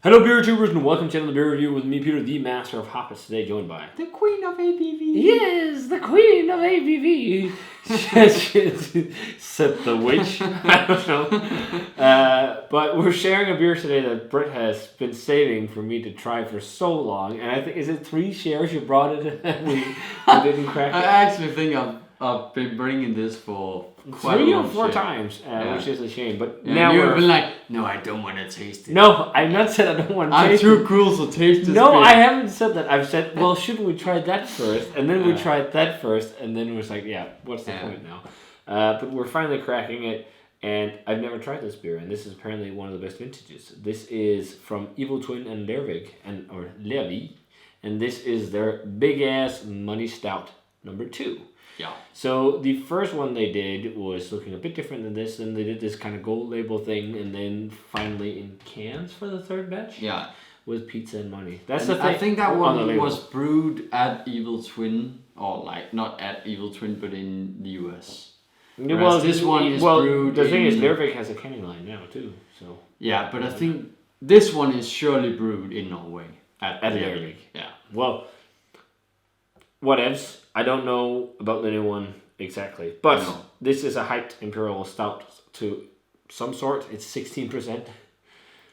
Hello, beer tubers, and welcome to the beer review with me, Peter, the master of hoppers. Today, joined by the queen of ABV. Yes, the queen of ABV. Said the witch. I don't know. But we're sharing a beer today that Britt has been saving for me to try for so long. And I think is it 3 shares you brought it and we didn't crack it. I actually think I've been bringing this for quite 3 a or long 4 shit. times, which is a shame. But Yeah, now you've been like, no, I don't want to taste it. No, I've not said I don't want to taste it. I'm too cool to taste this. No, beer. I haven't said that. I've said, well, shouldn't we try that first? And then we tried that first, and then it was like, yeah, what's the point now? But we're finally cracking it, and I've never tried this beer, and this is apparently one of the best vintages. This is from Evil Twin and Lervig, or Lervig, and this is their big-ass Money Stout, number 2. Yeah. So the first one they did was looking a bit different than this, and they did this kind of gold label thing, and then finally in cans for the third batch. Yeah. With pizza and money. That's and the thing. I think that on one was brewed at Evil Twin, or like not at Evil Twin, but in the US. Well, this one is brewed. The thing is, Lervig has a canning line now too. So yeah, but I think this one is surely brewed in Norway at Lervig. Yeah. Well, whatevs. I don't know about the new one exactly, but this is a hyped Imperial Stout to some sort. It's 16%.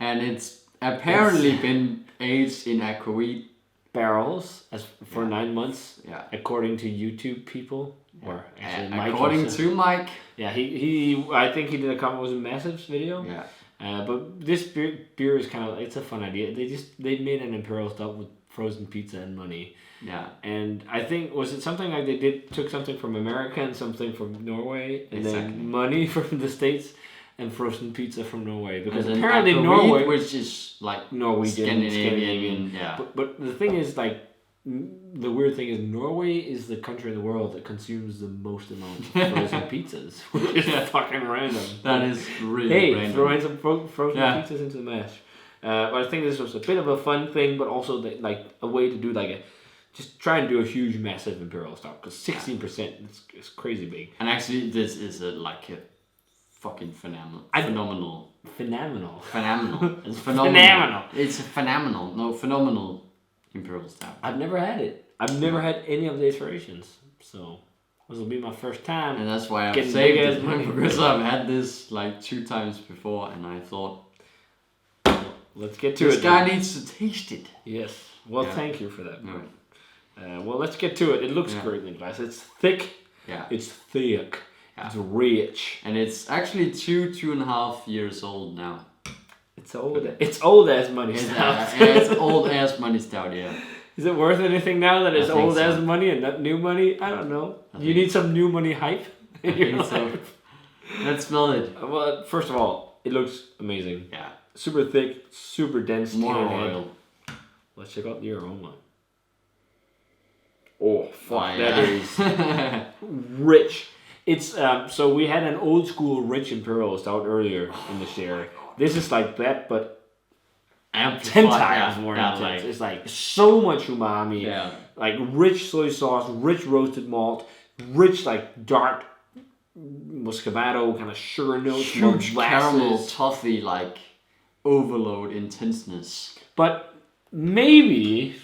And it's apparently been aged in aquavit barrels for 9 months. Yeah. According to YouTube people, or actually Mike according to Mike. Yeah, he I think he did a comment. It was a Massive's video. Yeah. But this beer is kind of, it's a fun idea. They made an Imperial Stout with frozen pizza and money. Yeah. And I think, was it something like they took something from America and something from Norway, and then money from the States and frozen pizza from Norway, because apparently Norway, which is like Norwegian, Scandinavian. Yeah. But the thing is, like, the weird thing is Norway is the country in the world that consumes the most amount of frozen pizzas, which is fucking random. That is really random. Throw in some frozen pizzas into the mash. But I think this was a bit of a fun thing, but also like a way to do just try and do a huge, massive Imperial Stout, because 16% is crazy big. And actually, this is a fucking phenomenal. Phenomenal. It's phenomenal. It's a phenomenal Imperial Stout. I've never had it. I've never had any of the iterations, so this will be my first time. And that's why I've saved it, because I've had this like 2 times before, and I thought, let's get to it. This guy needs to taste it. Yes. Well, thank you for that. No. Well, let's get to it. It looks great in the glass. It's thick. Yeah. It's thick. Yeah. It's rich. And it's actually 2.5 years old now. It's old. It's old as Money Stout. It's old as Money Stout, yeah. Is it worth anything now that it's old so. as money and not new money? I don't know. You need some new money hype in your life. So. Let's smell it. Well, first of all, it looks amazing. Yeah. Super thick, super dense. More oil. Let's check out the aroma. Oh, fuck. That is rich. It's so we had an old school rich Imperial Stout earlier in the share. This is like that, but 10 times more intense. It's like so much umami. Yeah. Like rich soy sauce, rich roasted malt, rich like dark muscovado kind of sugar notes, huge caramel toffee like overload intenseness. But maybe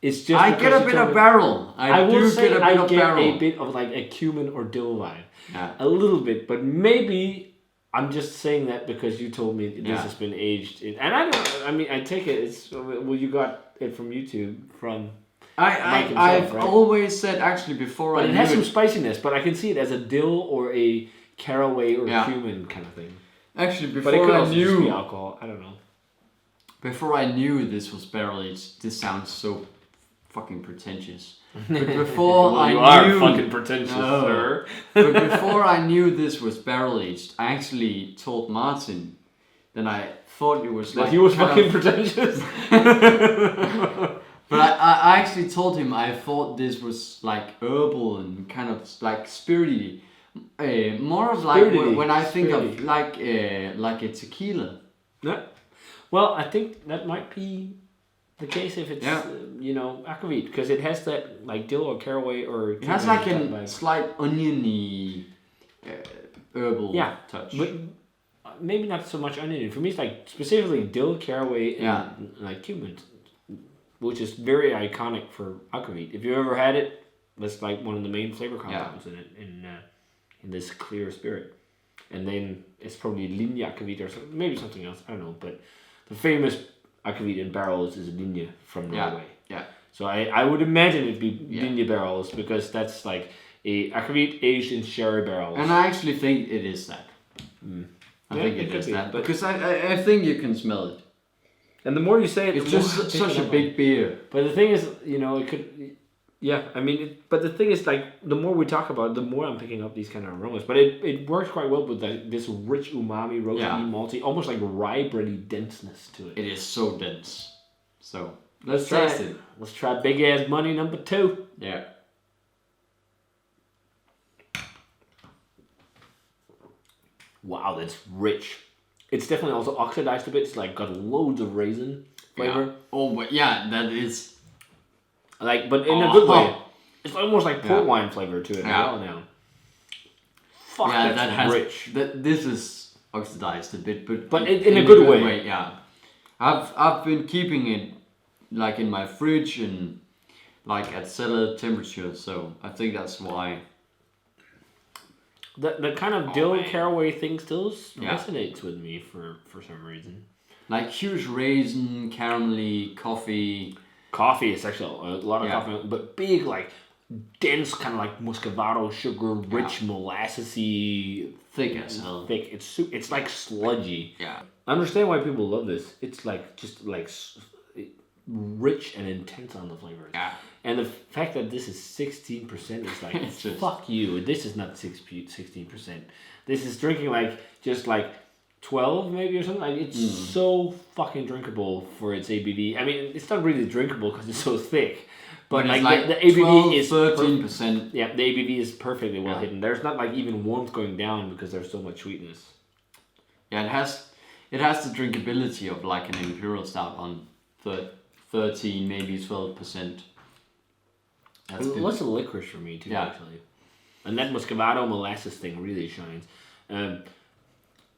it's just I get a bit of barrel. I do get a bit of like a cumin or dill vibe. Yeah. A little bit, but maybe I'm just saying that because you told me this has been aged. And I take it, it's, well, you got it from YouTube, from Mike himself, I've right? always said actually before but it has some spiciness, but I can see it as a dill or a caraway or cumin kind of thing. Actually, but it could also just be alcohol. I don't know. Before I knew this was barrel aged, this sounds so fucking pretentious. But before well, I knew, fucking pretentious, sir. But before I knew this was barrel aged, I actually told Martin. Then I thought it was like. But he was fucking pretentious. But I actually told him I thought this was like herbal and kind of like spirity. More of like when I think of like a tequila. Yeah. Well, I think that might be the case if it's aquavit, because it has that like dill or caraway or. It has like a slight oniony herbal touch. But maybe not so much onion. For me, it's like specifically dill, caraway, and like cumin, which is very iconic for akkeviet. If you ever had it, that's like one of the main flavor compounds in it in this clear spirit. And then it's probably linje akkeviet or maybe something else. I don't know, but the famous akkeviet in barrels is linje from Norway. Yeah. So I would imagine it'd be linje barrels because that's like a akkeviet aged in sherry barrels. And I actually think it is that. I think it is that because I think you can smell it. And the more you say it, it's just such a big beer. But the thing is, it could. Yeah, I mean, but the thing is, like, the more we talk about it, the more I'm picking up these kind of aromas. But it works quite well with this rich umami, roasty, malty, almost like rye bready denseness to it. It is so dense. So let's taste it. Let's try Big Ass Money number 2. Yeah. Wow, that's rich. It's definitely also oxidized a bit. It's like got loads of raisin flavor. Yeah. Oh, but yeah, that is. Like, but in a good way. It's almost like port wine flavor to it as well now. Fuck, that's rich. This is oxidized a bit, but in a good way. Yeah, I've been keeping it like in my fridge and like at cellar temperature, so I think that's why. The kind of dill caraway thing still resonates with me for some reason. Like huge raisin, caramelly, coffee. Coffee is actually a lot of coffee, but big, like, dense, kind of like muscovado sugar, rich, molassesy, thick as hell. Thick. It's like sludgy. Yeah. I understand why people love this. It's like just like rich and intense on the flavors. Yeah. And the fact that this is 16% is like, fuck you. This is not 16%. This is drinking like just like 12 maybe or something. Like, it's so fucking drinkable for its ABV. I mean, it's not really drinkable because it's so thick. But like the ABV 12, is 13%. Yeah, the ABV is perfectly well hidden. There's not like even warmth going down because there's so much sweetness. Yeah, it has the drinkability of like an Imperial Stout on 13, maybe 12%. That's lots of licorice for me too, actually. And that muscovado molasses thing really shines.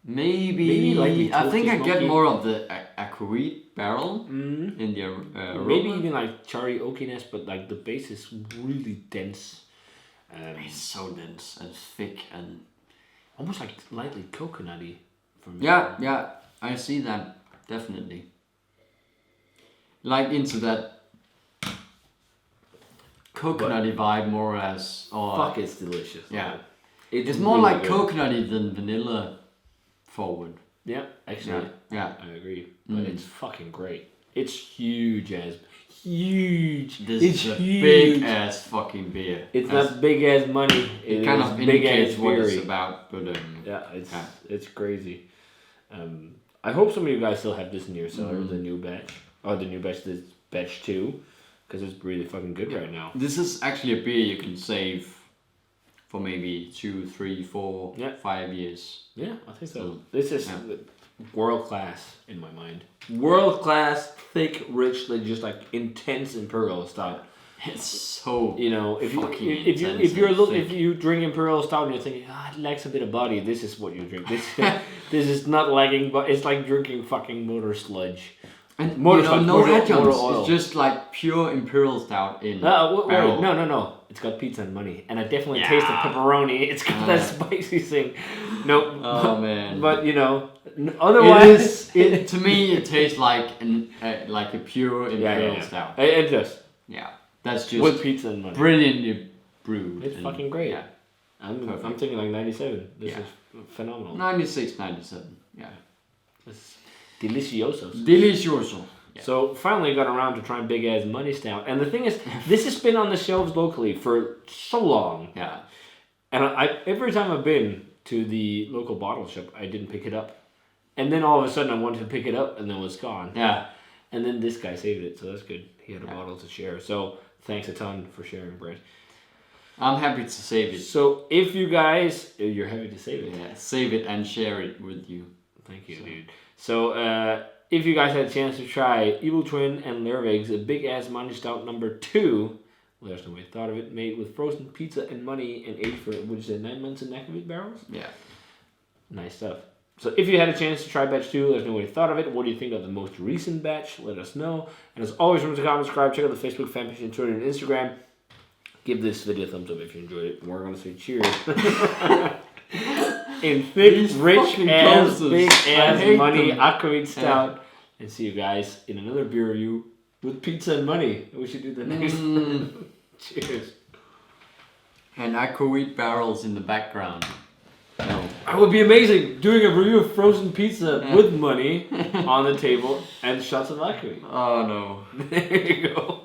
Maybe like I think I get more of the akkeviet barrel in the aroma. Maybe even like cherry oakiness, but like the base is really dense. It's so dense and thick and almost like lightly coconutty for me. Yeah, I see that definitely. Like into that coconutty vibe more as fuck, it's delicious. Yeah, it's more really like coconutty than vanilla forward. Yeah, actually, yeah, I agree. But it's fucking great. It's huge. This is a big ass fucking beer. It's not big ass money. It kind of big indicates ass what it's about, but it's crazy. I hope some of you guys still have this in your cellar, the new batch, this batch 2, because it's really fucking good right now. This is actually a beer you can save for maybe 2, 3, 4, 5 years. Yeah, I think so. This is world class in my mind. World class, thick, rich, just like intense Imperial Stout. It's so if you drink Imperial Stout and you're thinking, it lacks a bit of body, this is what you drink. This is not lacking, but it's like drinking fucking motor sludge. And no adjuncts. It's just like pure Imperial Stout in barrel. No. It's got pizza and money, and I definitely taste the pepperoni. It's got that spicy thing. Nope. Oh man. But otherwise, to me it tastes like a pure Imperial Stout. It does. Yeah, that's just with pizza and money. Brilliantly brewed. It's fucking great. Yeah. I'm thinking like 97. This is phenomenal. 96, 97. Yeah. It's delicioso. Yeah. So finally got around to trying Big Ass Money Stout, and the thing is, this has been on the shelves locally for so long. Yeah. And every time I've been to the local bottle shop, I didn't pick it up, and then all of a sudden I wanted to pick it up, and then it was gone. Yeah. And then this guy saved it, so that's good. He had a bottle to share. So thanks a ton for sharing, Brett. I'm happy to save it. So if you guys, you're happy to save it. Yeah, save it and share it with you. Thank you, dude. So if you guys had a chance to try Evil Twin and Lervig's Big Ass Money Stout number 2, let us know what you thought of it. Made with frozen pizza and money and aged for, 9 months in akkeviet barrels? Yeah. Nice stuff. So if you had a chance to try batch 2, let us know what you thought of it. What do you think of the most recent batch? Let us know. And as always, remember to comment, subscribe, check out the Facebook fan page and Twitter and Instagram. Give this video a thumbs up if you enjoyed it. We're going to say cheers. In thick, rich ass, big ass money, Aktiebryggeri Stout. And see you guys in another beer review with pizza and money. We should do the next one. Cheers. And Aktiebryggeri barrels in the background. No. It would be amazing doing a review of frozen pizza with money on the table and shots of Aktiebryggeri. Oh no. There you go.